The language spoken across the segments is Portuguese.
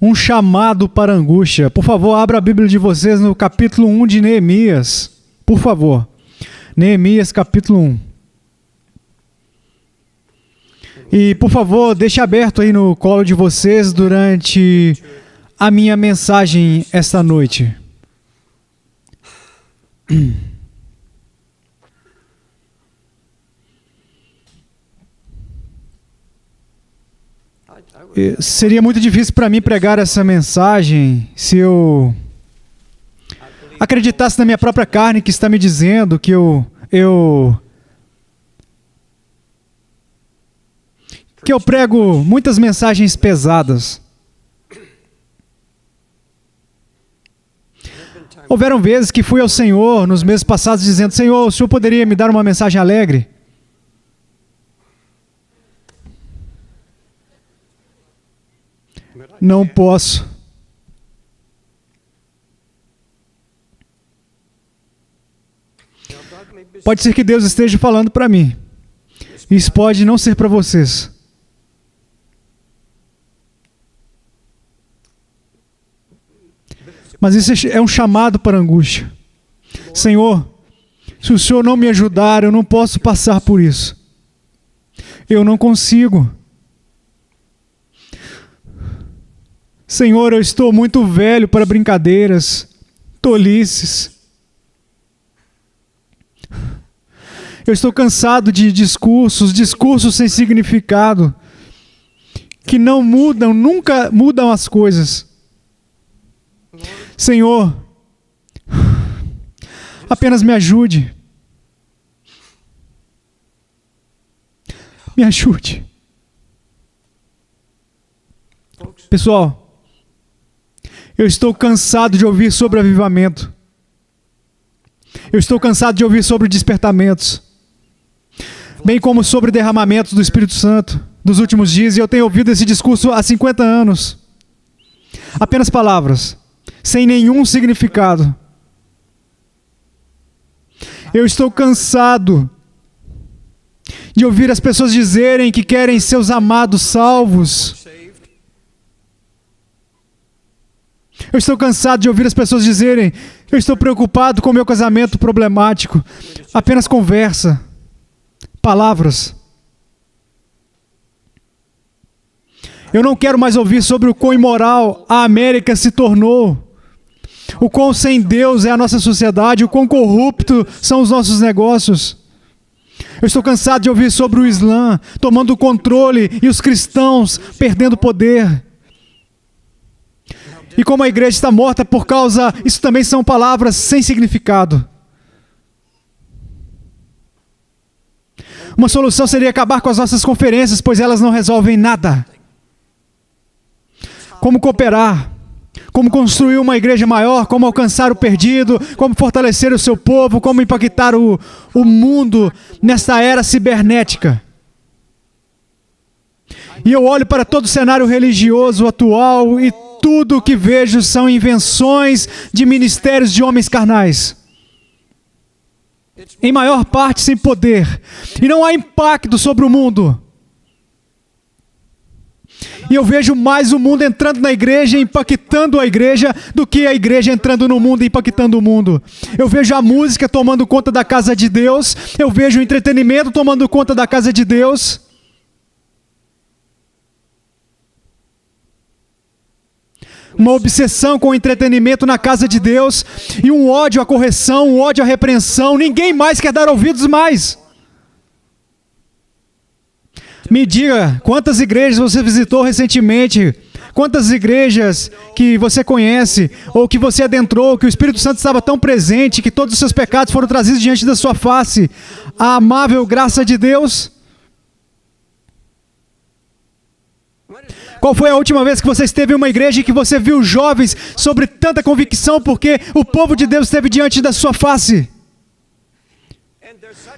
Um chamado para a angústia. Por favor, abra a Bíblia de vocês no capítulo 1 de Neemias. Por favor. Neemias, capítulo 1. E, por favor, deixe aberto aí no colo de vocês durante a minha mensagem esta noite. Seria muito difícil para mim pregar essa mensagem se eu acreditasse na minha própria carne que está me dizendo que eu prego muitas mensagens pesadas. Houveram vezes que fui ao Senhor nos meses passados dizendo: Senhor, o Senhor poderia me dar uma mensagem alegre? Não posso. Pode ser que Deus esteja falando para mim. Isso pode não ser para vocês. Mas isso é um chamado para a angústia. Senhor, se o Senhor não me ajudar, eu não posso passar por isso. Eu não consigo. Senhor, eu estou muito velho para brincadeiras, tolices. Eu estou cansado de discursos sem significado, que não mudam, nunca mudam as coisas. Senhor, apenas me ajude. Me ajude. Pessoal, eu estou cansado de ouvir sobre avivamento. Eu estou cansado de ouvir sobre despertamentos, bem como sobre derramamentos do Espírito Santo dos últimos dias, e eu tenho ouvido esse discurso há 50 anos. Apenas palavras, sem nenhum significado. Eu estou cansado de ouvir as pessoas dizerem que querem seus amados salvos. Eu estou cansado de ouvir as pessoas dizerem: eu estou preocupado com o meu casamento problemático. Apenas conversa, palavras. Eu não quero mais ouvir sobre o quão imoral a América se tornou, o quão sem Deus é a nossa sociedade, o quão corrupto são os nossos negócios. Eu estou cansado de ouvir sobre o Islã tomando o controle e os cristãos perdendo poder. E como a igreja está morta por causa... Isso também são palavras sem significado. Uma solução seria acabar com as nossas conferências, pois elas não resolvem nada. Como cooperar? Como construir uma igreja maior? Como alcançar o perdido? Como fortalecer o seu povo? Como impactar o mundo nesta era cibernética? E eu olho para todo o cenário religioso atual e tudo o que vejo são invenções de ministérios de homens carnais. Em maior parte sem poder. E não há impacto sobre o mundo. E eu vejo mais o mundo entrando na igreja e impactando a igreja do que a igreja entrando no mundo e impactando o mundo. Eu vejo a música tomando conta da casa de Deus. Eu vejo o entretenimento tomando conta da casa de Deus. Uma obsessão com o entretenimento na casa de Deus e um ódio à correção, um ódio à repreensão. Ninguém mais quer dar ouvidos mais. Me diga, quantas igrejas você visitou recentemente? Quantas igrejas que você conhece ou que você adentrou, que o Espírito Santo estava tão presente que todos os seus pecados foram trazidos diante da sua face? A amável graça de Deus? Qual foi a última vez que você esteve em uma igreja e que você viu jovens sobre tanta convicção porque o povo de Deus esteve diante da sua face?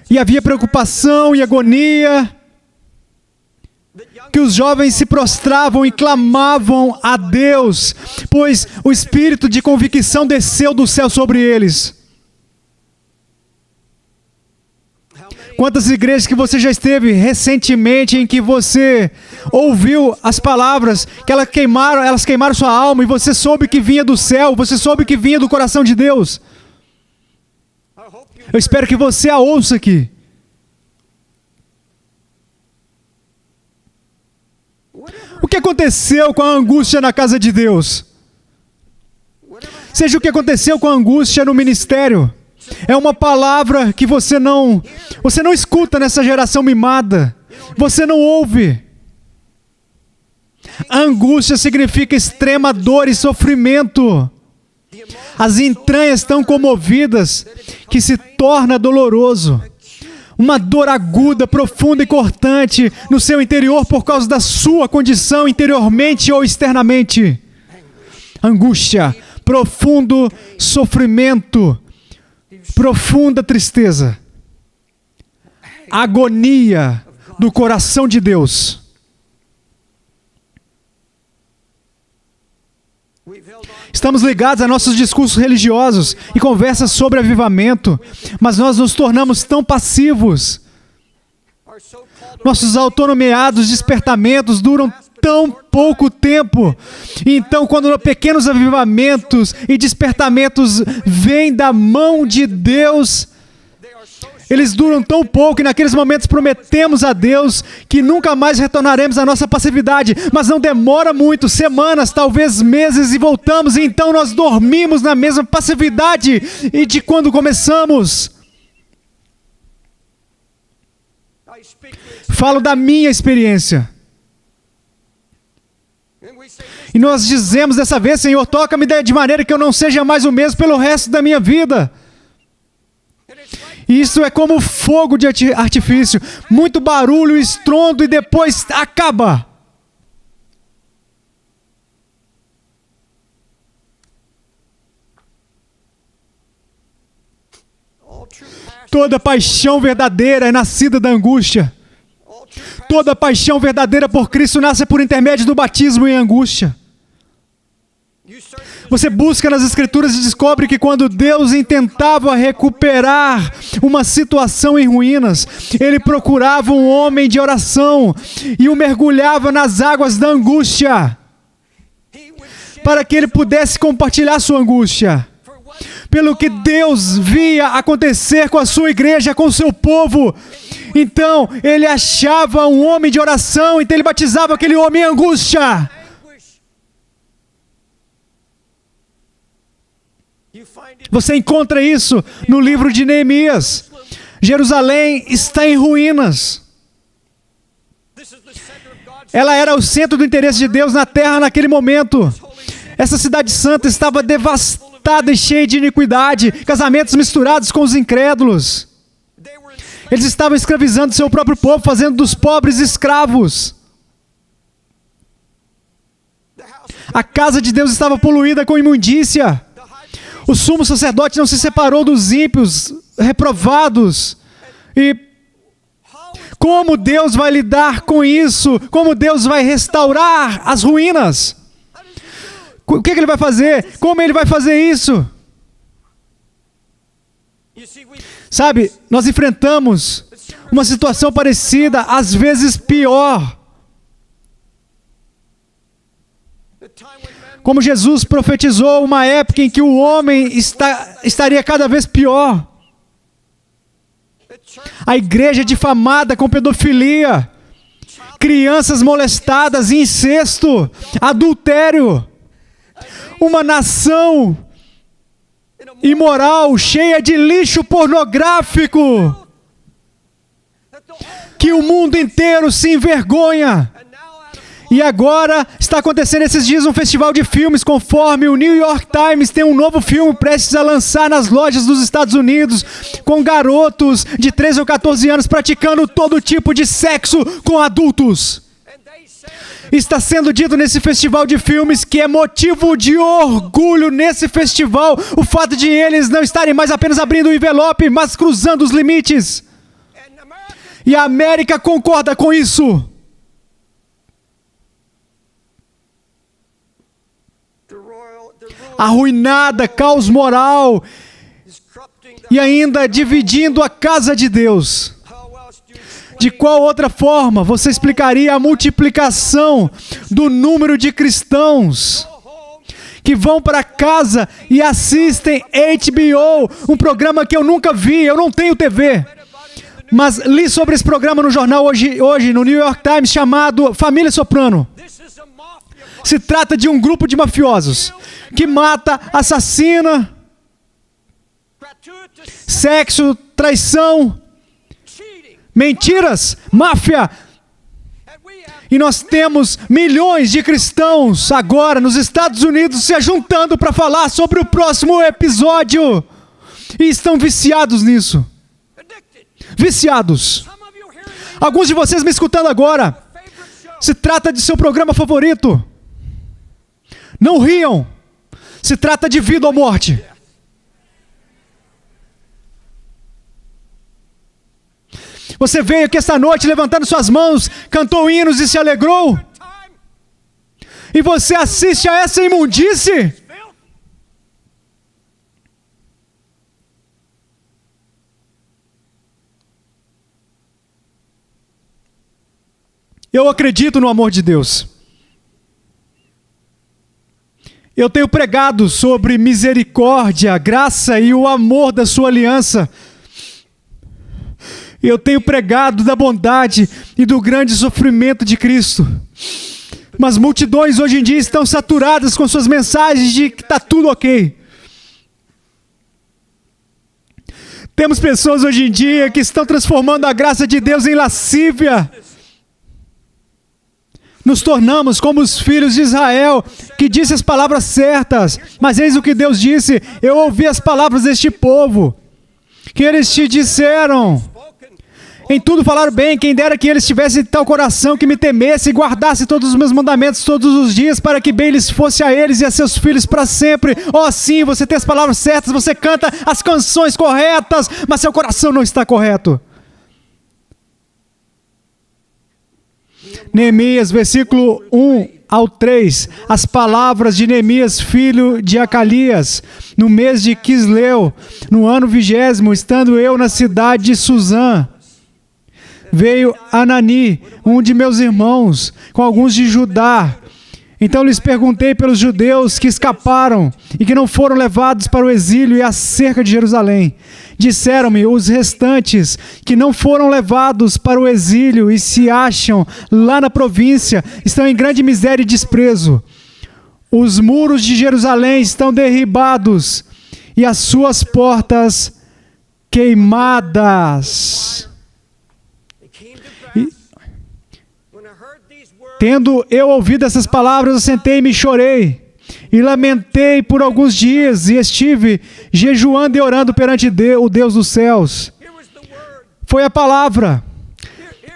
E havia preocupação e agonia, que os jovens se prostravam e clamavam a Deus, pois o espírito de convicção desceu do céu sobre eles. Quantas igrejas que você já esteve recentemente em que você ouviu as palavras, que elas queimaram sua alma e você soube que vinha do céu, você soube que vinha do coração de Deus. Eu espero que você a ouça aqui. O que aconteceu com a angústia na casa de Deus? Seja o que aconteceu com a angústia no ministério, é uma palavra que você não escuta nessa geração mimada. Você não ouve. A angústia significa extrema dor e sofrimento. As entranhas tão comovidas que se torna doloroso. Uma dor aguda, profunda e cortante no seu interior por causa da sua condição interiormente ou externamente. Angústia, profundo sofrimento, profunda tristeza, agonia do coração de Deus. Estamos ligados a nossos discursos religiosos e conversas sobre avivamento, mas nós nos tornamos tão passivos. Nossos autonomeados despertamentos duram tão pouco tempo. Então, quando pequenos avivamentos e despertamentos vêm da mão de Deus, eles duram tão pouco e naqueles momentos prometemos a Deus que nunca mais retornaremos à nossa passividade, mas não demora muito, semanas, talvez meses, e voltamos, e então nós dormimos na mesma passividade e de quando começamos. Falo da minha experiência. E nós dizemos dessa vez: Senhor, toca-me de maneira que eu não seja mais o mesmo pelo resto da minha vida. E isso é como fogo de artifício. Muito barulho, estrondo e depois acaba. Toda paixão verdadeira é nascida da angústia. Toda paixão verdadeira por Cristo nasce por intermédio do batismo em angústia. Você busca nas Escrituras e descobre que quando Deus intentava recuperar uma situação em ruínas, Ele procurava um homem de oração e o mergulhava nas águas da angústia, para que ele pudesse compartilhar sua angústia. Pelo que Deus via acontecer com a sua igreja, com o seu povo. Então, ele achava um homem de oração, então ele batizava aquele homem em angústia. Você encontra isso no livro de Neemias. Jerusalém está em ruínas. Ela era o centro do interesse de Deus na terra naquele momento. Essa cidade santa estava devastada e cheia de iniquidade, casamentos misturados com os incrédulos. Eles estavam escravizando seu próprio povo, fazendo dos pobres escravos. A casa de Deus estava poluída com imundícia. O sumo sacerdote não se separou dos ímpios, reprovados. E como Deus vai lidar com isso? Como Deus vai restaurar as ruínas? O que Ele vai fazer? Como Ele vai fazer isso? Sabe, nós enfrentamos uma situação parecida, às vezes pior. Como Jesus profetizou uma época em que o homem estaria cada vez pior. A igreja difamada com pedofilia, crianças molestadas, incesto, adultério. Uma nação imoral, cheia de lixo pornográfico, que o mundo inteiro se envergonha. E agora está acontecendo esses dias um festival de filmes, conforme o New York Times tem um novo filme prestes a lançar nas lojas dos Estados Unidos, com garotos de 13 ou 14 anos praticando todo tipo de sexo com adultos. Está sendo dito nesse festival de filmes que é motivo de orgulho nesse festival o fato de eles não estarem mais apenas abrindo o envelope, mas cruzando os limites. E a América concorda com isso. Arruinada, caos moral e ainda dividindo a casa de Deus. De qual outra forma você explicaria a multiplicação do número de cristãos que vão para casa e assistem HBO, um programa que eu nunca vi, eu não tenho TV, mas li sobre esse programa no jornal hoje no New York Times, chamado Família Soprano. Se trata de um grupo de mafiosos que mata, assassina, sexo, traição, mentiras, máfia. E nós temos milhões de cristãos agora nos Estados Unidos se juntando para falar sobre o próximo episódio. E estão viciados nisso. Viciados. Alguns de vocês me escutando agora, se trata de seu programa favorito. Não riam. Se trata de vida ou morte. Você veio aqui esta noite levantando suas mãos, cantou hinos e se alegrou? E você assiste a essa imundície? Eu acredito no amor de Deus. Eu tenho pregado sobre misericórdia, graça e o amor da sua aliança. Eu tenho pregado da bondade e do grande sofrimento de Cristo. Mas multidões hoje em dia estão saturadas com suas mensagens de que está tudo ok. Temos pessoas hoje em dia que estão transformando a graça de Deus em lascívia. Nos tornamos como os filhos de Israel, que disse as palavras certas. Mas eis o que Deus disse: eu ouvi as palavras deste povo, que eles te disseram. Em tudo falaram bem, quem dera que eles tivessem tal coração que me temesse e guardasse todos os meus mandamentos todos os dias, para que bem lhes fosse a eles e a seus filhos para sempre. Oh sim, você tem as palavras certas, você canta as canções corretas, mas seu coração não está correto. Neemias, versículo 1 ao 3, as palavras de Neemias, filho de Acalias, no mês de Quisleu, no ano 20º, estando eu na cidade de Suzã, veio Anani, um de meus irmãos, com alguns de Judá. Então lhes perguntei pelos judeus que escaparam e que não foram levados para o exílio e acerca de Jerusalém. Disseram-me os restantes que não foram levados para o exílio e se acham lá na província, estão em grande miséria e desprezo. Os muros de Jerusalém estão derribados e as suas portas queimadas. Tendo eu ouvido essas palavras, eu sentei-me e chorei, e lamentei por alguns dias, e estive jejuando e orando perante o Deus dos céus. Foi a palavra,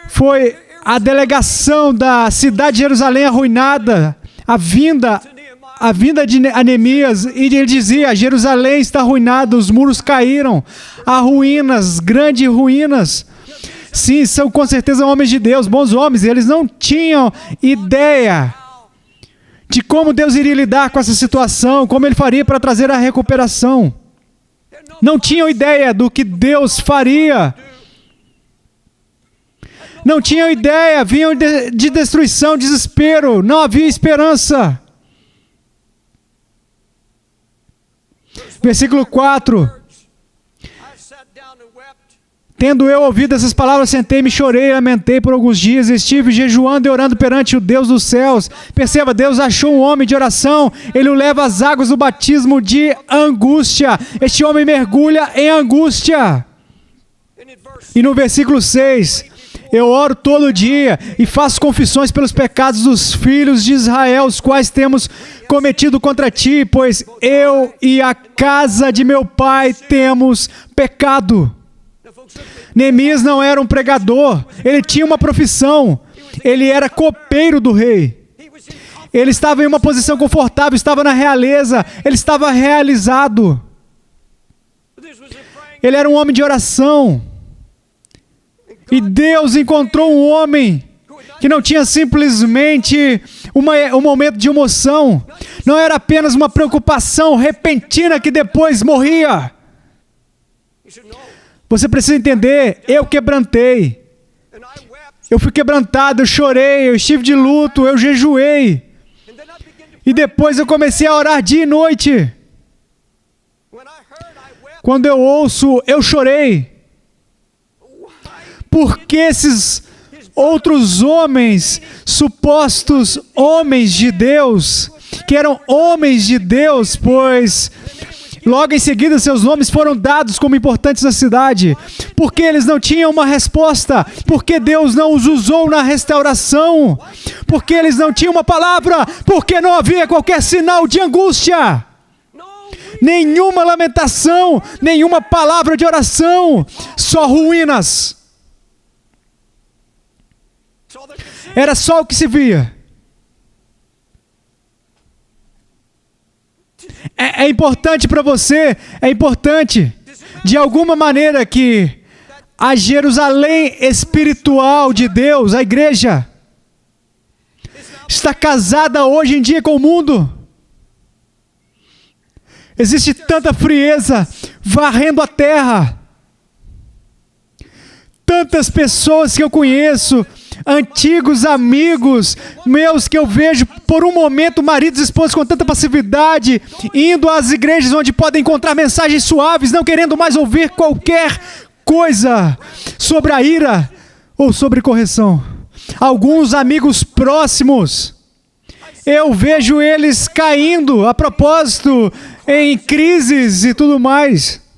foi a delegação da cidade de Jerusalém arruinada, a vinda de Neemias, e ele dizia: Jerusalém está arruinada, os muros caíram, há ruínas, grandes ruínas. Sim, são com certeza homens de Deus, bons homens. Eles não tinham ideia de como Deus iria lidar com essa situação, como Ele faria para trazer a recuperação. Não tinham ideia do que Deus faria. Não tinham ideia, vinham de destruição, desespero, não havia esperança. Versículo 4. Tendo eu ouvido essas palavras, sentei-me, chorei e lamentei por alguns dias, estive jejuando e orando perante o Deus dos céus. Perceba, Deus achou um homem de oração, Ele o leva às águas do batismo de angústia. Este homem mergulha em angústia. E no versículo 6, eu oro todo dia e faço confissões pelos pecados dos filhos de Israel, os quais temos cometido contra ti, pois eu e a casa de meu pai temos pecado. Neemias não era um pregador, ele tinha uma profissão, ele era copeiro do rei. Ele estava em uma posição confortável, estava na realeza, ele estava realizado. Ele era um homem de oração. E Deus encontrou um homem que não tinha simplesmente um momento de emoção, não era apenas uma preocupação repentina que depois morria. Você precisa entender, eu quebrantei Eu fui quebrantado, eu chorei, eu estive de luto, eu jejuei. E depois eu comecei a orar dia e noite. Quando eu ouço, eu chorei. Porque esses outros homens, supostos homens de Deus, que eram homens de Deus, pois logo em seguida seus nomes foram dados como importantes na cidade, porque eles não tinham uma resposta, porque Deus não os usou na restauração, porque eles não tinham uma palavra, porque não havia qualquer sinal de angústia, nenhuma lamentação, nenhuma palavra de oração, só ruínas. Era só o que se via. É importante para você, é importante, de alguma maneira, que a Jerusalém espiritual de Deus, a igreja, está casada hoje em dia com o mundo. Existe tanta frieza varrendo a terra. Tantas pessoas que eu conheço, antigos amigos meus que eu vejo por um momento, maridos e esposas com tanta passividade, indo às igrejas onde podem encontrar mensagens suaves, não querendo mais ouvir qualquer coisa sobre a ira ou sobre correção. Alguns amigos próximos, eu vejo eles caindo a propósito em crises e tudo mais.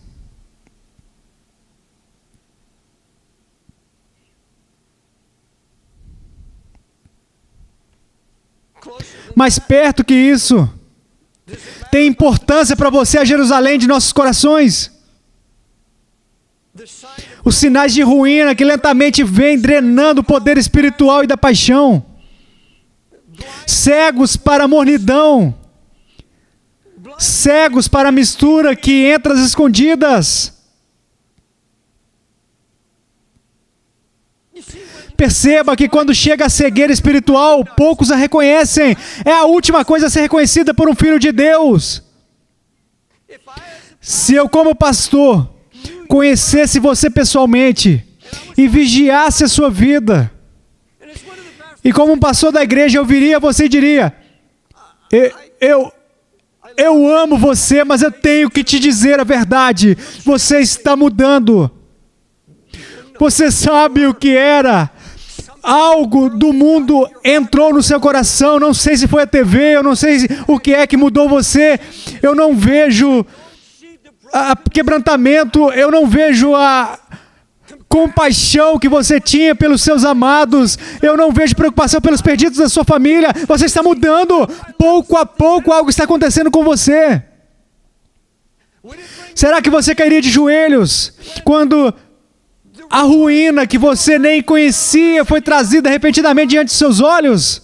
Mais perto que isso, tem importância para você a Jerusalém de nossos corações. Os sinais de ruína que lentamente vêm drenando o poder espiritual e da paixão. Cegos para a mornidão. Cegos para a mistura que entra às escondidas. Perceba que quando chega a cegueira espiritual, poucos a reconhecem. É a última coisa a ser reconhecida por um filho de Deus. Se eu, como pastor, conhecesse você pessoalmente e vigiasse a sua vida, e como um pastor da igreja eu viria a você e diria: eu amo você, mas eu tenho que te dizer a verdade. Você está mudando. Você sabe o que era. Algo do mundo entrou no seu coração. Não sei se foi a TV, eu não sei o que é que mudou você. Eu não vejo quebrantamento, eu não vejo a compaixão que você tinha pelos seus amados, eu não vejo preocupação pelos perdidos da sua família. Você está mudando. Pouco a pouco algo está acontecendo com você. Será que você cairia de joelhos quando a ruína que você nem conhecia foi trazida repentinamente diante de seus olhos?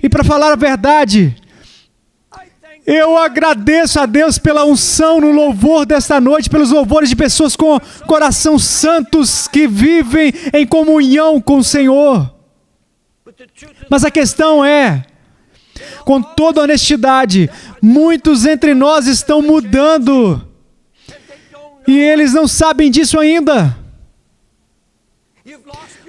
E para falar a verdade, eu agradeço a Deus pela unção no louvor desta noite, pelos louvores de pessoas com coração santos que vivem em comunhão com o Senhor. Mas a questão é, com toda honestidade, muitos entre nós estão mudando. E eles não sabem disso ainda.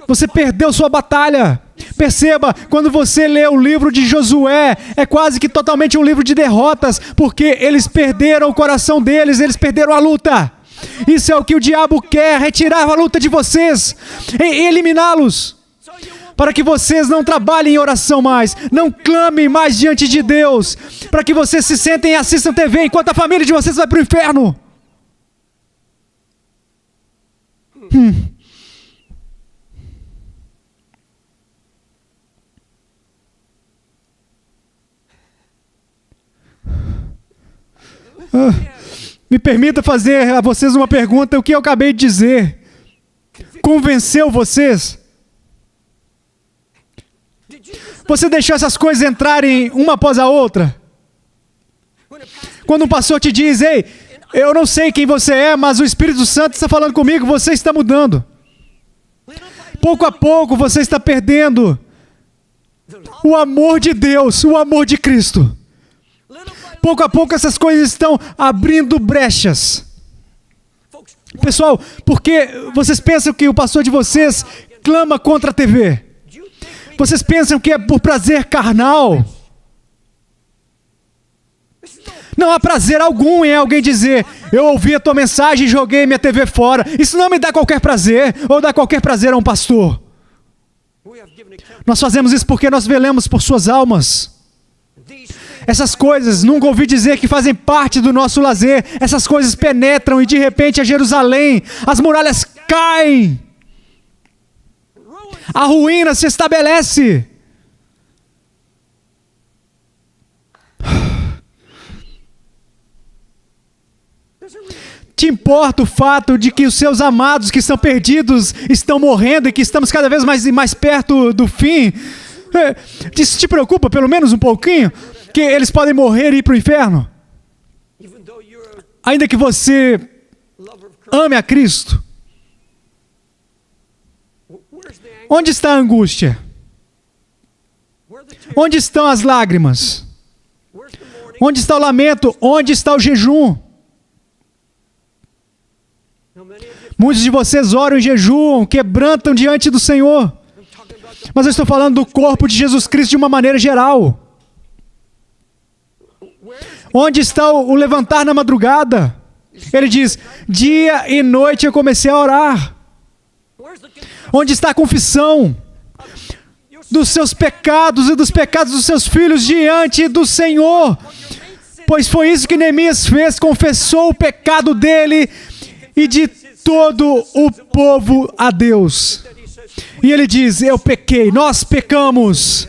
Você perdeu sua batalha. Perceba, quando você lê o livro de Josué, é quase que totalmente um livro de derrotas, porque eles perderam o coração deles, eles perderam a luta. Isso é o que o diabo quer, retirar a luta de vocês, e eliminá-los, para que vocês não trabalhem em oração mais, não clamem mais diante de Deus, para que vocês se sentem e assistam TV, enquanto a família de vocês vai para o inferno. Me permita fazer a vocês uma pergunta. O que eu acabei de dizer convenceu vocês? Você deixou essas coisas entrarem uma após a outra? Quando um pastor te diz: ei, eu não sei quem você é, mas o Espírito Santo está falando comigo, você está mudando. Pouco a pouco você está perdendo o amor de Deus, o amor de Cristo. Pouco a pouco essas coisas estão abrindo brechas. Pessoal, por que vocês pensam que o pastor de vocês clama contra a TV? Vocês pensam que é por prazer carnal? Não há prazer algum em alguém dizer: eu ouvi a tua mensagem e joguei minha TV fora. Isso não me dá qualquer prazer, ou dá qualquer prazer a um pastor. Nós fazemos isso porque nós velamos por suas almas. Essas coisas, nunca ouvi dizer que fazem parte do nosso lazer. Essas coisas penetram e de repente a Jerusalém, as muralhas caem. A ruína se estabelece. Te importa o fato de que os seus amados que estão perdidos estão morrendo e que estamos cada vez mais perto do fim? Isso te preocupa pelo menos um pouquinho? Que eles podem morrer e ir para o inferno? Ainda que você ame a Cristo. Onde está a angústia? Onde estão as lágrimas? Onde está o lamento? Onde está o jejum? Muitos de vocês oram em jejum, quebrantam diante do Senhor. Mas eu estou falando do corpo de Jesus Cristo de uma maneira geral. Onde está o levantar na madrugada? Ele diz: dia e noite eu comecei a orar. Onde está a confissão dos seus pecados e dos pecados dos seus filhos diante do Senhor? Pois foi isso que Neemias fez, confessou o pecado dele e de todo o povo a Deus. E ele diz: eu pequei, nós pecamos.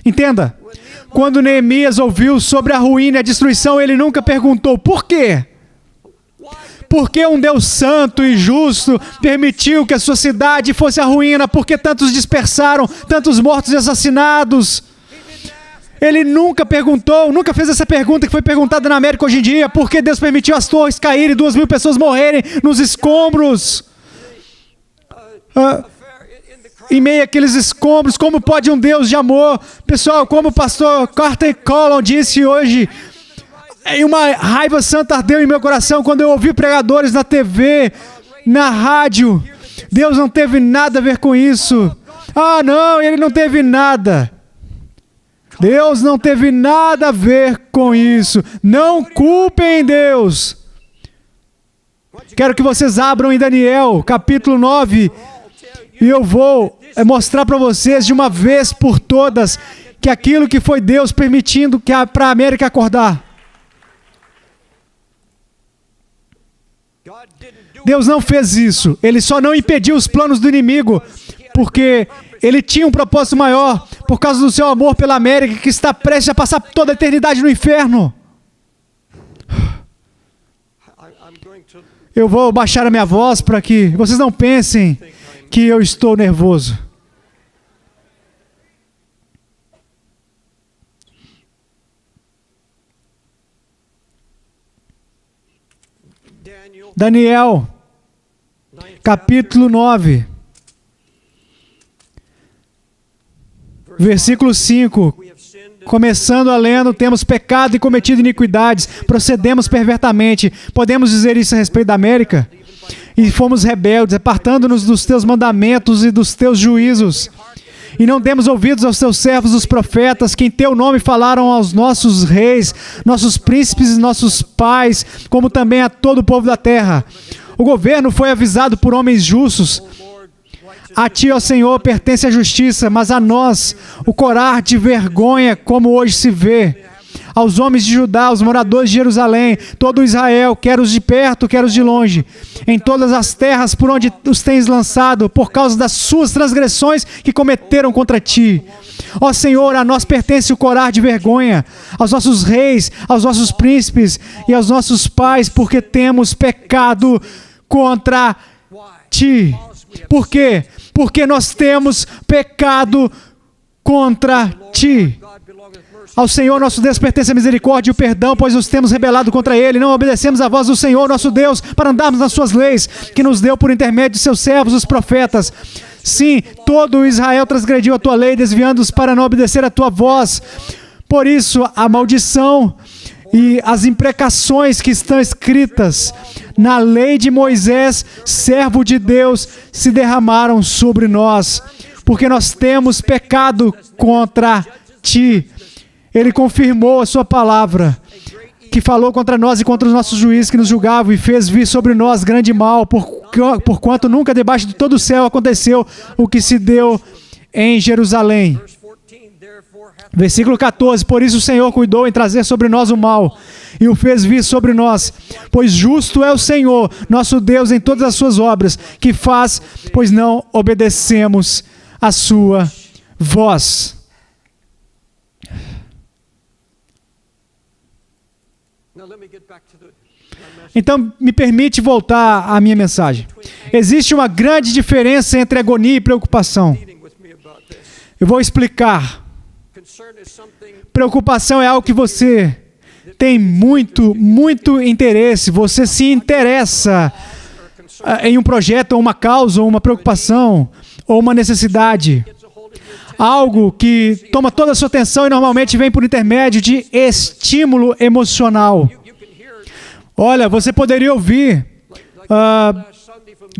Entenda, quando Neemias ouviu sobre a ruína e a destruição, ele nunca perguntou por quê. Por que um Deus santo e justo permitiu que a sua cidade fosse a ruína? Por que tantos dispersaram, tantos mortos e assassinados? Ele nunca perguntou, nunca fez essa pergunta que foi perguntada na América hoje em dia: por que Deus permitiu as torres caírem e 2.000 pessoas morrerem nos escombros? Em meio àqueles escombros, como pode um Deus de amor? Pessoal, como o pastor Carter Collon disse hoje, uma raiva santa ardeu em meu coração quando eu ouvi pregadores na TV, na rádio. Deus não teve nada a ver com isso. Ah, não, ele não teve nada. Deus não teve nada a ver com isso. Não culpem Deus. Quero que vocês abram em Daniel, capítulo 9, e eu vou mostrar para vocês de uma vez por todas que aquilo que foi Deus permitindo para a América acordar. Deus não fez isso. Ele só não impediu os planos do inimigo, porque ele tinha um propósito maior, por causa do seu amor pela América, que está prestes a passar toda a eternidade no inferno. Eu vou baixar a minha voz para que vocês não pensem que eu estou nervoso. Daniel, capítulo 9, versículo 5. Começando a lendo: temos pecado e cometido iniquidades, procedemos pervertamente. Podemos dizer isso a respeito da América? E fomos rebeldes, apartando-nos dos teus mandamentos e dos teus juízos. E não demos ouvidos aos teus servos, os profetas, que em teu nome falaram aos nossos reis, nossos príncipes e nossos pais, como também a todo o povo da terra. O governo foi avisado por homens justos. A ti, ó Senhor, pertence a justiça, mas a nós o corar de vergonha, como hoje se vê. Aos homens de Judá, aos moradores de Jerusalém, todo Israel, quer os de perto, quer os de longe, em todas as terras por onde os tens lançado, por causa das suas transgressões que cometeram contra ti. Ó Senhor, a nós pertence o corar de vergonha, aos nossos reis, aos nossos príncipes e aos nossos pais, porque temos pecado contra ti. Por quê? Porque nós temos pecado contra ti. Ao Senhor nosso Deus pertence a misericórdia e o perdão, pois nos temos rebelado contra Ele. Não obedecemos a voz do Senhor nosso Deus para andarmos nas suas leis, que nos deu por intermédio de seus servos, os profetas. Sim, todo Israel transgrediu a tua lei, desviando-os para não obedecer a tua voz. Por isso, a maldição E as imprecações que estão escritas na lei de Moisés, servo de Deus, se derramaram sobre nós, porque nós temos pecado contra ti. Ele confirmou a sua palavra, que falou contra nós e contra os nossos juízes que nos julgavam, e fez vir sobre nós grande mal, porquanto nunca debaixo de todo o céu aconteceu o que se deu em Jerusalém. Versículo 14, por isso o Senhor cuidou em trazer sobre nós o mal, e o fez vir sobre nós, pois justo é o Senhor, nosso Deus, em todas as suas obras, que faz, pois não obedecemos a sua voz. Então, me permite voltar à minha mensagem. Existe uma grande diferença entre agonia e preocupação. Eu vou explicar. Preocupação é algo que você tem muito interesse. Você se interessa em um projeto, ou uma causa, ou uma preocupação, ou uma necessidade. Algo que toma toda a sua atenção e normalmente vem por intermédio de estímulo emocional. Olha, você poderia ouvir,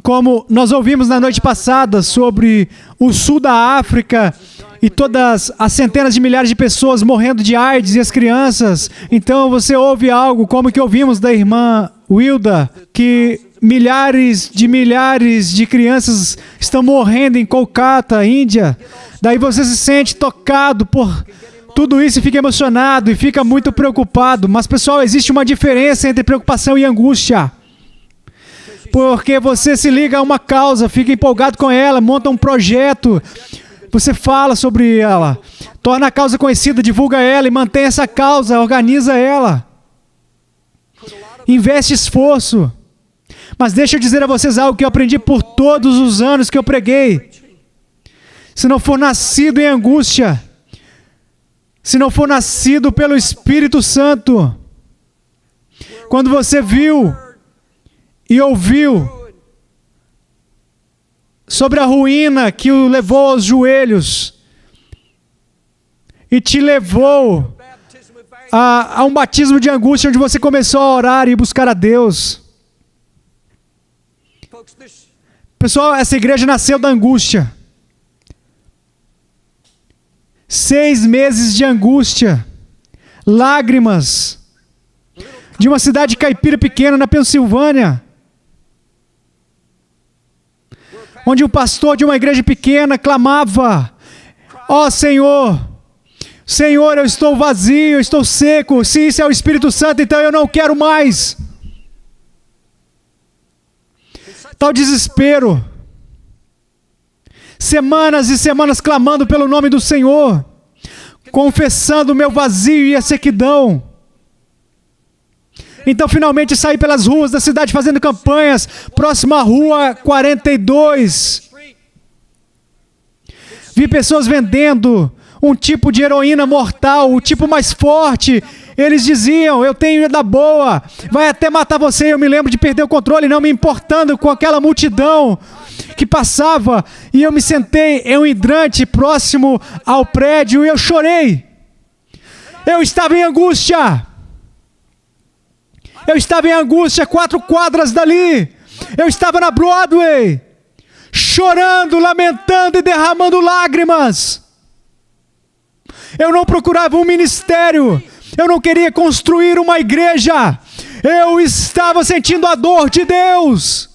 como nós ouvimos na noite passada, sobre o sul da África e todas as centenas de milhares de pessoas morrendo de AIDS e as crianças. Então você ouve algo como que ouvimos da irmã Wilda, que milhares de crianças estão morrendo em Kolkata, Índia. Daí você se sente tocado por tudo isso e fica emocionado e fica muito preocupado. Mas, pessoal, existe uma diferença entre preocupação e angústia. Porque você se liga a uma causa, fica empolgado com ela, monta um projeto, você fala sobre ela, torna a causa conhecida, divulga ela e mantém essa causa, organiza ela. Investe esforço. Mas deixa eu dizer a vocês algo que eu aprendi por todos os anos que eu preguei. Se não for nascido em angústia, se não for nascido pelo Espírito Santo, quando você viu e ouviu sobre a ruína que o levou aos joelhos e te levou a um batismo de angústia, onde você começou a orar e buscar a Deus. Pessoal, essa igreja nasceu da angústia. 6 meses de angústia, lágrimas, de uma cidade caipira pequena na Pensilvânia, onde um pastor de uma igreja pequena clamava: ó Senhor, Senhor, eu estou vazio, eu estou seco, se isso é o Espírito Santo, então eu não quero mais. Tal desespero. Semanas e semanas clamando pelo nome do Senhor, confessando o meu vazio e a sequidão. Então finalmente saí pelas ruas da cidade fazendo campanhas, próximo à rua 42. Vi pessoas vendendo um tipo de heroína mortal, o tipo mais forte. Eles diziam: eu tenho da boa, vai até matar você. Eu me lembro de perder o controle, não me importando com aquela multidão que passava, e eu me sentei em um hidrante próximo ao prédio e eu chorei. Eu estava em angústia. Eu estava em angústia 4 quadras dali. Eu estava na Broadway, chorando, lamentando e derramando lágrimas. Eu não procurava um ministério. Eu não queria construir uma igreja. Eu estava sentindo a dor de Deus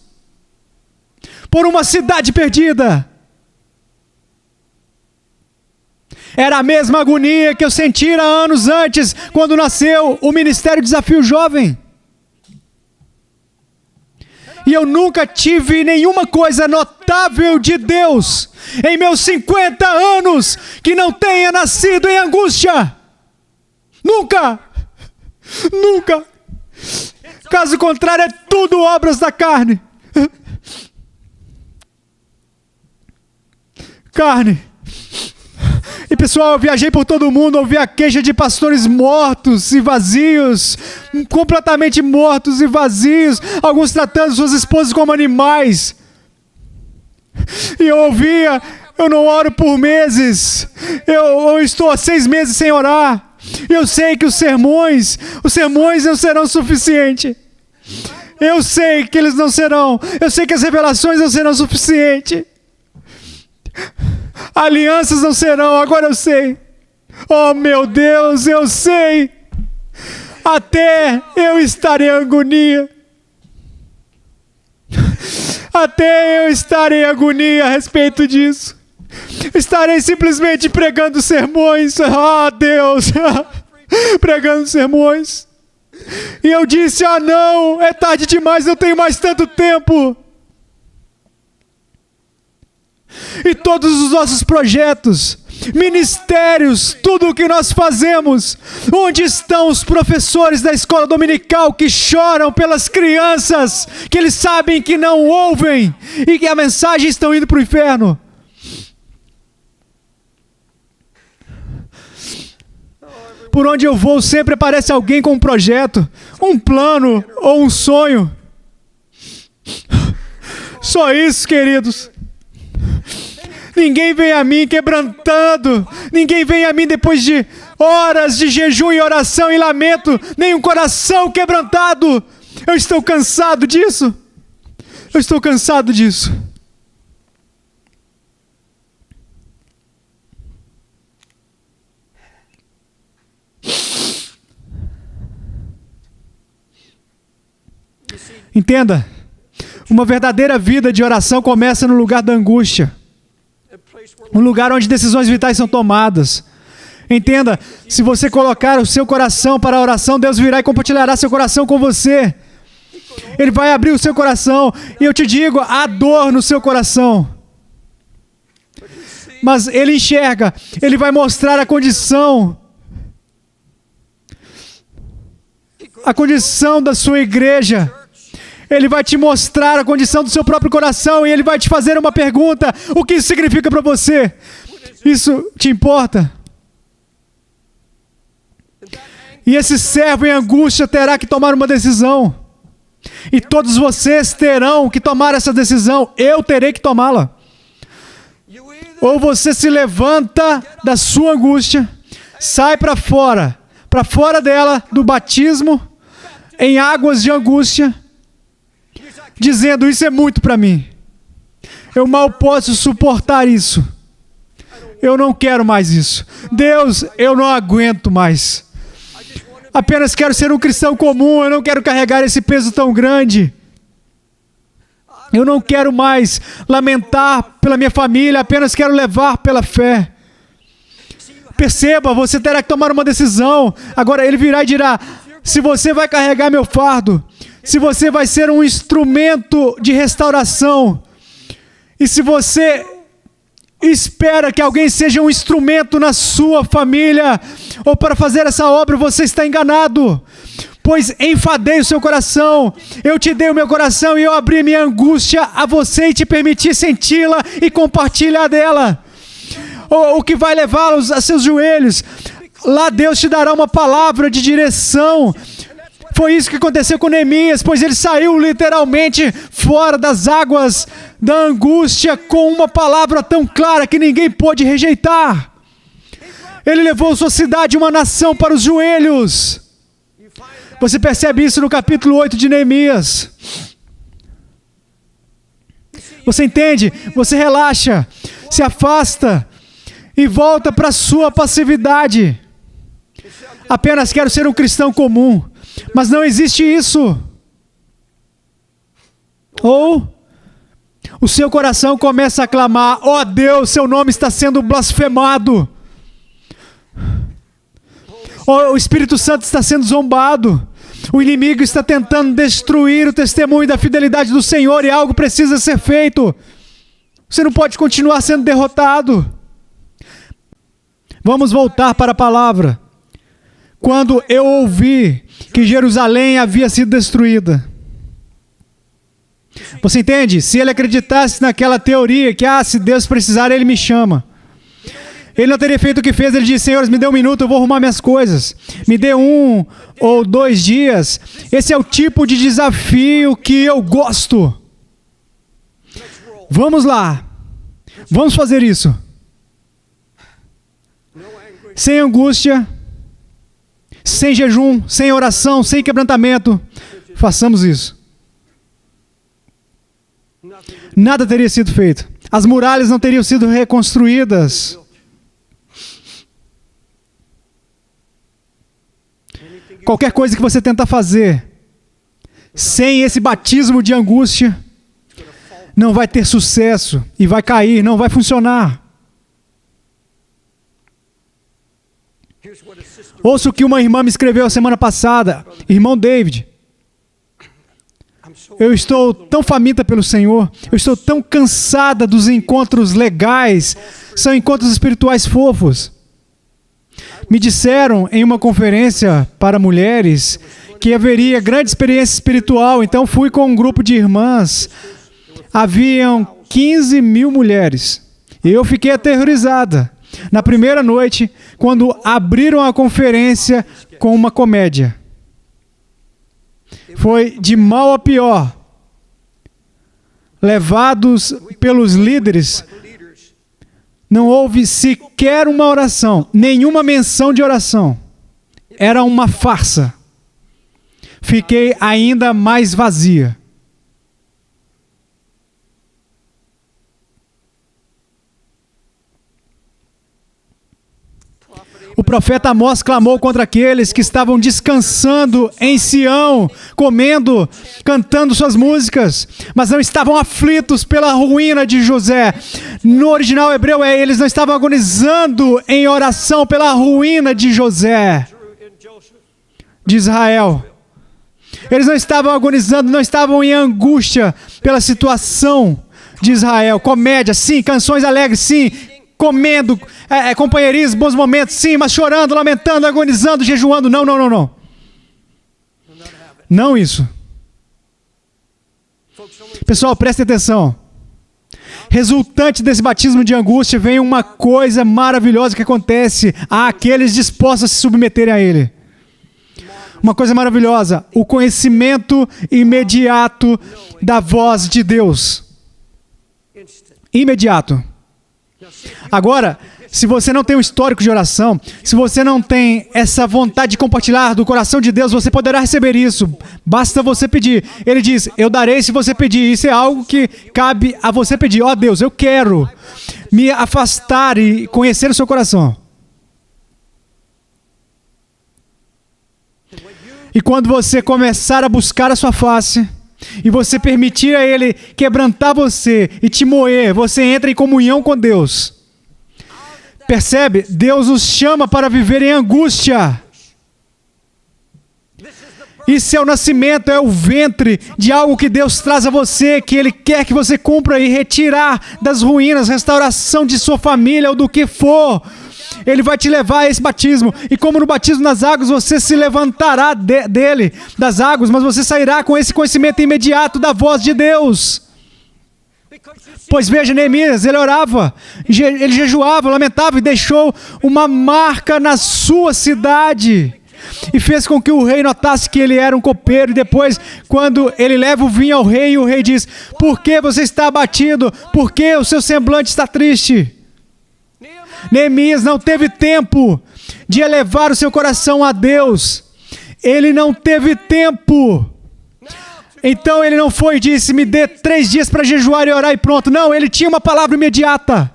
por uma cidade perdida. Era a mesma agonia que eu sentira anos antes, quando nasceu o Ministério Desafio Jovem. E eu nunca tive nenhuma coisa notável de Deus em meus 50 anos que não tenha nascido em angústia. Nunca! Nunca! Caso contrário, é tudo obras da carne. Carne. E pessoal, eu viajei por todo mundo, ouvi a queixa de pastores mortos e vazios, completamente mortos e vazios, alguns tratando suas esposas como animais. E eu ouvia: eu não oro por meses, eu estou há 6 meses sem orar. Eu sei que os sermões não serão suficientes. Eu sei que eles não serão. Eu sei que as revelações não serão suficientes. Alianças não serão, agora eu sei. Oh meu Deus, eu sei. Até eu estar em agonia. Até eu estar em agonia a respeito disso. Estarei simplesmente pregando sermões. Ah, Deus. Pregando sermões. E eu disse, não, é tarde demais, não tenho mais tanto tempo. E todos os nossos projetos, ministérios, tudo o que nós fazemos, onde estão os professores da escola dominical que choram pelas crianças, que eles sabem que não ouvem e que a mensagem estão indo para o inferno? Por onde eu vou, sempre aparece alguém com um projeto, um plano ou um sonho. Só isso, queridos. Ninguém vem a mim quebrantando. Ninguém vem a mim depois de horas de jejum e oração e lamento. Nem um coração quebrantado. Eu estou cansado disso. Eu estou cansado disso. Entenda, uma verdadeira vida de oração começa no lugar da angústia. Um lugar onde decisões vitais são tomadas. Entenda, se você colocar o seu coração para a oração, Deus virá e compartilhará seu coração com você. Ele vai abrir o seu coração. E eu te digo, há dor no seu coração. Mas Ele enxerga, Ele vai mostrar a condição da sua igreja. Ele vai te mostrar a condição do seu próprio coração e Ele vai te fazer uma pergunta. O que isso significa para você? Isso te importa? E esse servo em angústia terá que tomar uma decisão. E todos vocês terão que tomar essa decisão. Eu terei que tomá-la. Ou você se levanta da sua angústia, sai para fora dela, do batismo, em águas de angústia, dizendo, isso é muito para mim. Eu mal posso suportar isso. Eu não quero mais isso. Deus, eu não aguento mais. Apenas quero ser um cristão comum, eu não quero carregar esse peso tão grande. Eu não quero mais lamentar pela minha família, apenas quero levar pela fé. Perceba, você terá que tomar uma decisão. Agora Ele virá e dirá, se você vai carregar meu fardo, se você vai ser um instrumento de restauração, e se você espera que alguém seja um instrumento na sua família, ou para fazer essa obra, você está enganado. Pois enfadei o seu coração, eu te dei o meu coração e eu abri minha angústia a você e te permiti senti-la e compartilhar dela. O que vai levá-los a seus joelhos. Lá Deus te dará uma palavra de direção. Foi isso que aconteceu com Neemias, pois ele saiu literalmente fora das águas da angústia com uma palavra tão clara que ninguém pôde rejeitar. Ele levou sua cidade, uma nação, para os joelhos. Você percebe isso no capítulo 8 de Neemias. Você entende? Você relaxa, se afasta e volta para a sua passividade. Apenas quero ser um cristão comum. Mas não existe isso. Ou o seu coração começa a clamar, ó Deus, seu nome está sendo blasfemado. O Espírito Santo está sendo zombado. O inimigo está tentando destruir o testemunho da fidelidade do Senhor e algo precisa ser feito. Você não pode continuar sendo derrotado. Vamos voltar para a palavra. Quando eu ouvi que Jerusalém havia sido destruída. Você entende? Se ele acreditasse naquela teoria que, se Deus precisar, Ele me chama. Ele não teria feito o que fez. Ele disse, Senhor, me dê um minuto, eu vou arrumar minhas coisas. Me dê 1 ou 2 dias. Esse é o tipo de desafio que eu gosto. Vamos lá. Vamos fazer isso. Sem angústia, sem jejum, sem oração, sem quebrantamento, façamos isso. Nada teria sido feito. As muralhas não teriam sido reconstruídas. Qualquer coisa que você tentar fazer sem esse batismo de angústia não vai ter sucesso e vai cair, não vai funcionar. Ouça o que uma irmã me escreveu a semana passada, irmão David. Eu estou tão faminta pelo Senhor, eu estou tão cansada dos encontros legais, são encontros espirituais fofos. Me disseram em uma conferência para mulheres que haveria grande experiência espiritual, então fui com um grupo de irmãs. Haviam 15 mil mulheres. E eu fiquei aterrorizada. Na primeira noite, quando abriram a conferência com uma comédia. Foi de mal a pior. Levados pelos líderes, não houve sequer uma oração, nenhuma menção de oração. Era uma farsa. Fiquei ainda mais vazia. O profeta Amós clamou contra aqueles que estavam descansando em Sião, comendo, cantando suas músicas, mas não estavam aflitos pela ruína de José. No original hebreu eles não estavam agonizando em oração pela ruína de José, de Israel. Eles não estavam agonizando, não estavam em angústia pela situação de Israel. Comédia, sim, canções alegres, sim, comendo, companheirismo, bons momentos, sim, mas chorando, lamentando, agonizando, jejuando. Não. Não isso. Pessoal, prestem atenção. Resultante desse batismo de angústia vem uma coisa maravilhosa que acontece àqueles dispostos a se submeterem a ele. Uma coisa maravilhosa, o conhecimento imediato da voz de Deus. Imediato. Agora, se você não tem um histórico de oração, se você não tem essa vontade de compartilhar do coração de Deus, você poderá receber isso. Basta você pedir. Ele diz, eu darei se você pedir. Isso é algo que cabe a você pedir. Ó Deus, eu quero me afastar e conhecer o seu coração. E quando você começar a buscar a sua face, e você permitir a Ele quebrantar você e te moer, você entra em comunhão com Deus. Percebe? Deus nos chama para viver em angústia. Isso é o nascimento, é o ventre de algo que Deus traz a você, que Ele quer que você cumpra e retirar das ruínas, restauração de sua família ou do que for. Ele vai te levar a esse batismo. E como no batismo nas águas, você se levantará dele, das águas, mas você sairá com esse conhecimento imediato da voz de Deus. Pois veja, Neemias, ele orava, ele jejuava, lamentava e deixou uma marca na sua cidade. E fez com que o rei notasse que ele era um copeiro. E depois, quando ele leva o vinho ao rei, o rei diz, por que você está abatido? Por que o seu semblante está triste? Neemias não teve tempo de elevar o seu coração a Deus. Ele não teve tempo. Então ele não foi e disse, me dê 3 dias para jejuar e orar e pronto. Não, ele tinha uma palavra imediata.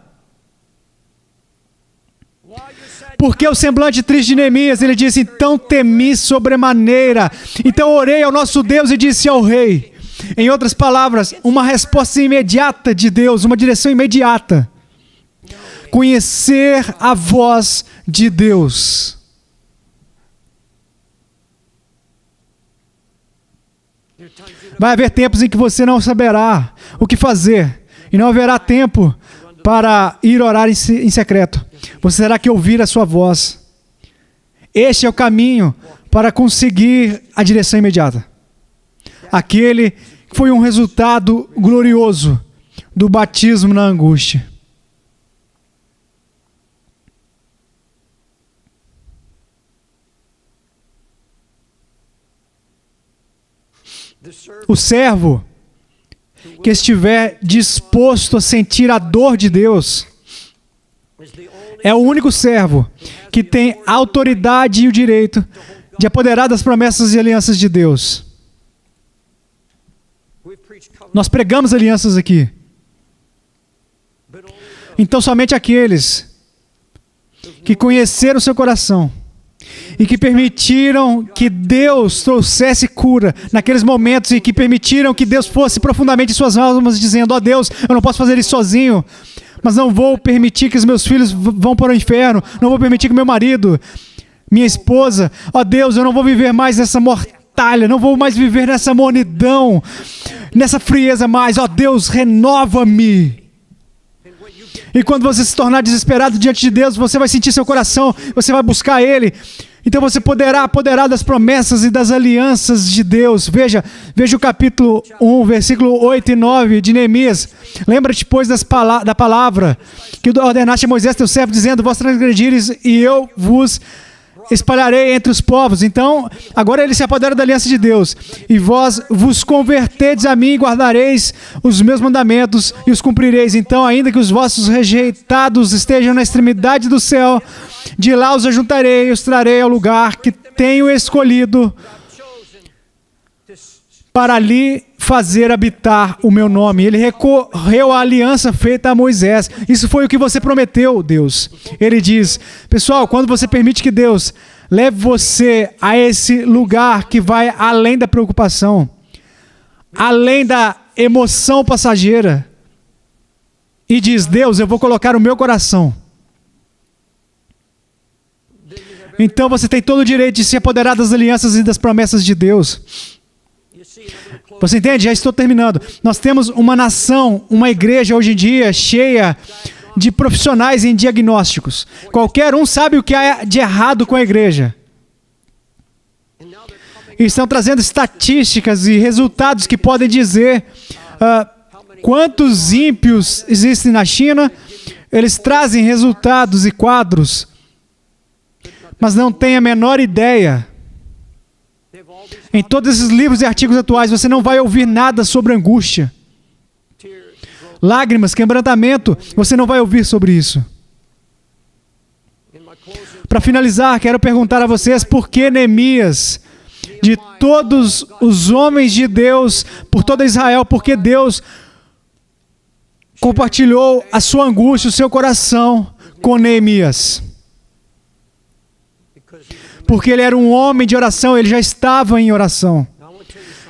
Porque o semblante triste de Neemias, ele disse, então temi sobremaneira. Então orei ao nosso Deus e disse ao rei. Em outras palavras, uma resposta imediata de Deus, uma direção imediata. Conhecer a voz de Deus. Vai haver tempos em que você não saberá o que fazer. E não haverá tempo para ir orar em secreto. Você terá que ouvir a sua voz. Este é o caminho para conseguir a direção imediata. Aquele que foi um resultado glorioso do batismo na angústia. O servo que estiver disposto a sentir a dor de Deus é o único servo que tem a autoridade e o direito de apoderar das promessas e alianças de Deus. Nós pregamos alianças aqui. Então somente aqueles que conheceram o seu coração e que permitiram que Deus trouxesse cura naqueles momentos e que permitiram que Deus fosse profundamente em suas almas, dizendo: ó Deus, eu não posso fazer isso sozinho, mas não vou permitir que os meus filhos vão para o inferno, não vou permitir que meu marido, minha esposa, ó Deus, eu não vou viver mais nessa mortalha, não vou mais viver nessa mornidão, nessa frieza mais, ó Deus, renova-me. E quando você se tornar desesperado diante de Deus, você vai sentir seu coração, você vai buscar Ele. Então você poderá apoderar das promessas e das alianças de Deus. Veja o capítulo 1, versículo 8 e 9 de Neemias. Lembra-te, pois, da palavra que ordenaste a Moisés, teu servo, dizendo: vós transgredires e eu vos espalharei entre os povos. Então, agora ele se apodera da aliança de Deus. E vós vos convertedes a mim e guardareis os meus mandamentos e os cumprireis. Então, ainda que os vossos rejeitados estejam na extremidade do céu, de lá os ajuntarei e os trarei ao lugar que tenho escolhido para ali fazer habitar o meu nome. Ele recorreu à aliança feita a Moisés. Isso foi o que você prometeu, Deus. Ele diz: pessoal, quando você permite que Deus leve você a esse lugar que vai além da preocupação, além da emoção passageira, e diz: Deus, eu vou colocar o meu coração. Então você tem todo o direito de se apoderar das alianças e das promessas de Deus. Você entende? Já estou terminando. Nós temos uma nação, uma igreja hoje em dia cheia de profissionais em diagnósticos. Qualquer um sabe o que há de errado com a igreja. E estão trazendo estatísticas e resultados que podem dizer quantos ímpios existem na China. Eles trazem resultados e quadros, mas não têm a menor ideia. Em todos esses livros e artigos atuais, você não vai ouvir nada sobre angústia. Lágrimas, quebrantamento, você não vai ouvir sobre isso. Para finalizar, quero perguntar a vocês por que Neemias, de todos os homens de Deus, por toda Israel, por que Deus compartilhou a sua angústia, o seu coração com Neemias? Porque ele era um homem de oração, ele já estava em oração.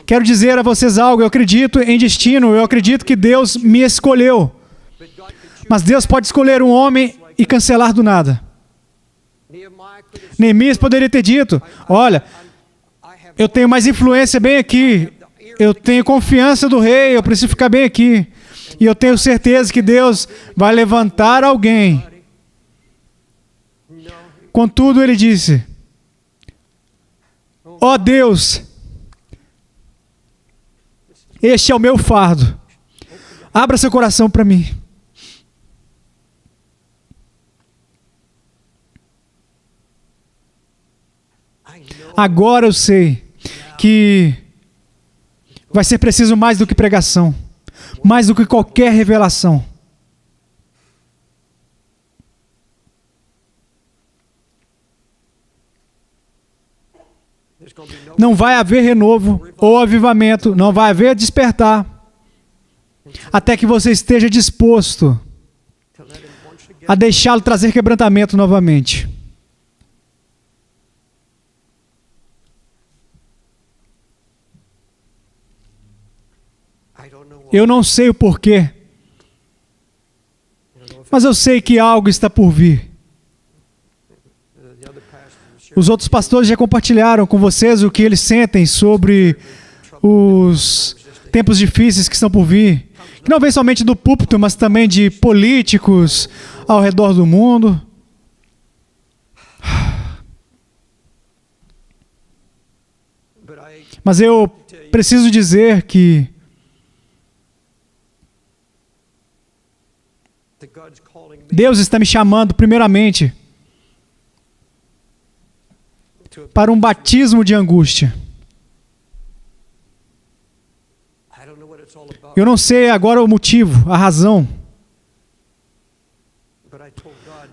Quero dizer a vocês algo: eu acredito em destino, eu acredito que Deus me escolheu. Mas Deus pode escolher um homem e cancelar do nada. Neemias poderia ter dito: olha, eu tenho mais influência bem aqui, eu tenho confiança do rei, eu preciso ficar bem aqui. E eu tenho certeza que Deus vai levantar alguém. Contudo, ele disse: ó Deus, este é o meu fardo. Abra seu coração para mim. Agora eu sei que vai ser preciso mais do que pregação, mais do que qualquer revelação. Não vai haver renovo ou avivamento, não vai haver despertar, até que você esteja disposto a deixá-lo trazer quebrantamento novamente. Eu não sei o porquê, mas eu sei que algo está por vir. Os outros pastores já compartilharam com vocês o que eles sentem sobre os tempos difíceis que estão por vir, que não vem somente do púlpito, mas também de políticos ao redor do mundo. Mas eu preciso dizer que Deus está me chamando primeiramente para um batismo de angústia. Eu não sei agora o motivo, a razão,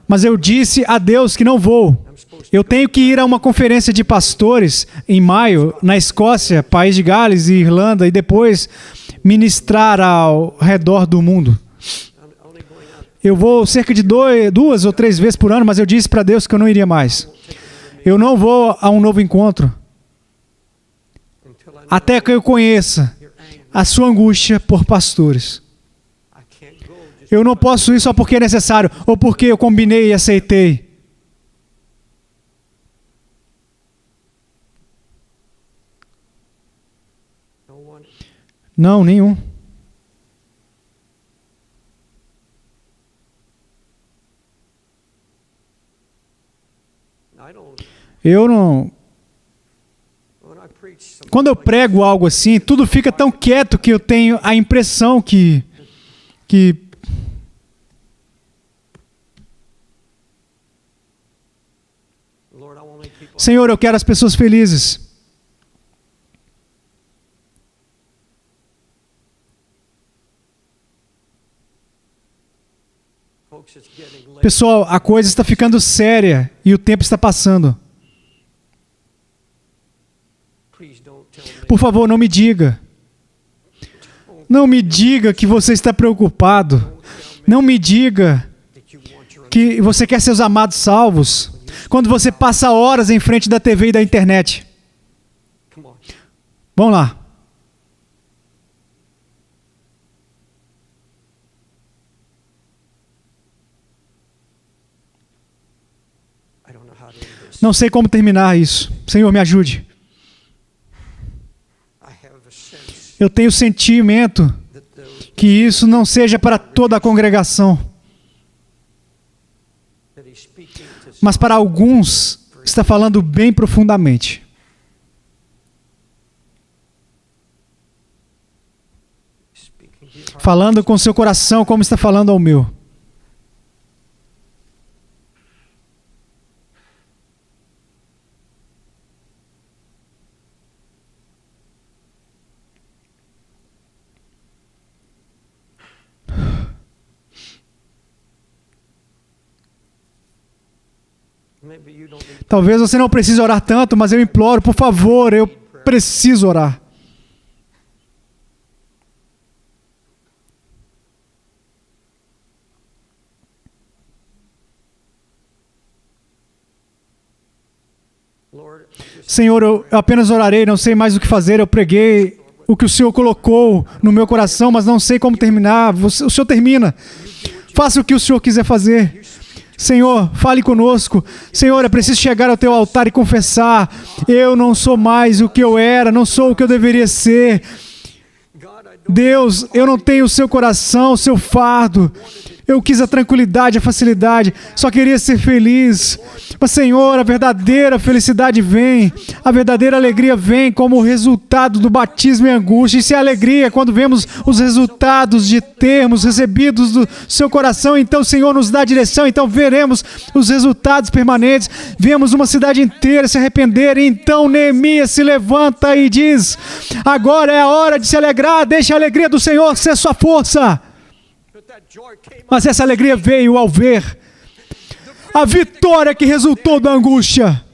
Mas eu disse a Deus que não vou. Eu tenho que ir a uma conferência de pastores em maio, na Escócia, País de Gales e Irlanda, e depois ministrar ao redor do mundo. Eu vou cerca de 2 ou 3 vezes por ano, mas eu disse para Deus que eu não iria mais. Eu não vou a um novo encontro até que eu conheça a sua angústia por pastores. Eu não posso ir só porque é necessário, ou porque eu combinei e aceitei. Não, nenhum. Eu não... Quando eu prego algo assim, tudo fica tão quieto que eu tenho a impressão que Senhor, eu quero as pessoas felizes. Pessoal, a coisa está ficando séria e o tempo está passando. Por favor, não me diga. Não me diga que você está preocupado. Não me diga que você quer seus amados salvos quando você passa horas em frente da TV e da internet. Vamos lá. Não sei como terminar isso. Senhor, me ajude. Eu tenho o sentimento que isso não seja para toda a congregação, mas para alguns está falando bem profundamente. Falando com seu coração como está falando ao meu. Talvez você não precise orar tanto, mas eu imploro, por favor, eu preciso orar. Senhor, eu apenas orarei, não sei mais o que fazer, eu preguei o que o Senhor colocou no meu coração, mas não sei como terminar. O Senhor termina. Faça o que o Senhor quiser fazer. Senhor, fale conosco. Senhor, é preciso chegar ao teu altar e confessar: eu não sou mais o que eu era, não sou o que eu deveria ser. Deus, eu não tenho o seu coração, o seu fardo. Eu quis a tranquilidade, a facilidade, só queria ser feliz. Mas, Senhor, a verdadeira felicidade vem, a verdadeira alegria vem como resultado do batismo em angústia. E se a alegria, quando vemos os resultados de termos recebidos do seu coração, então o Senhor nos dá direção, então veremos os resultados permanentes, vemos uma cidade inteira se arrepender, e então Neemias se levanta e diz: agora é a hora de se alegrar, deixe a alegria do Senhor ser sua força. Mas essa alegria veio ao ver a vitória que resultou da angústia.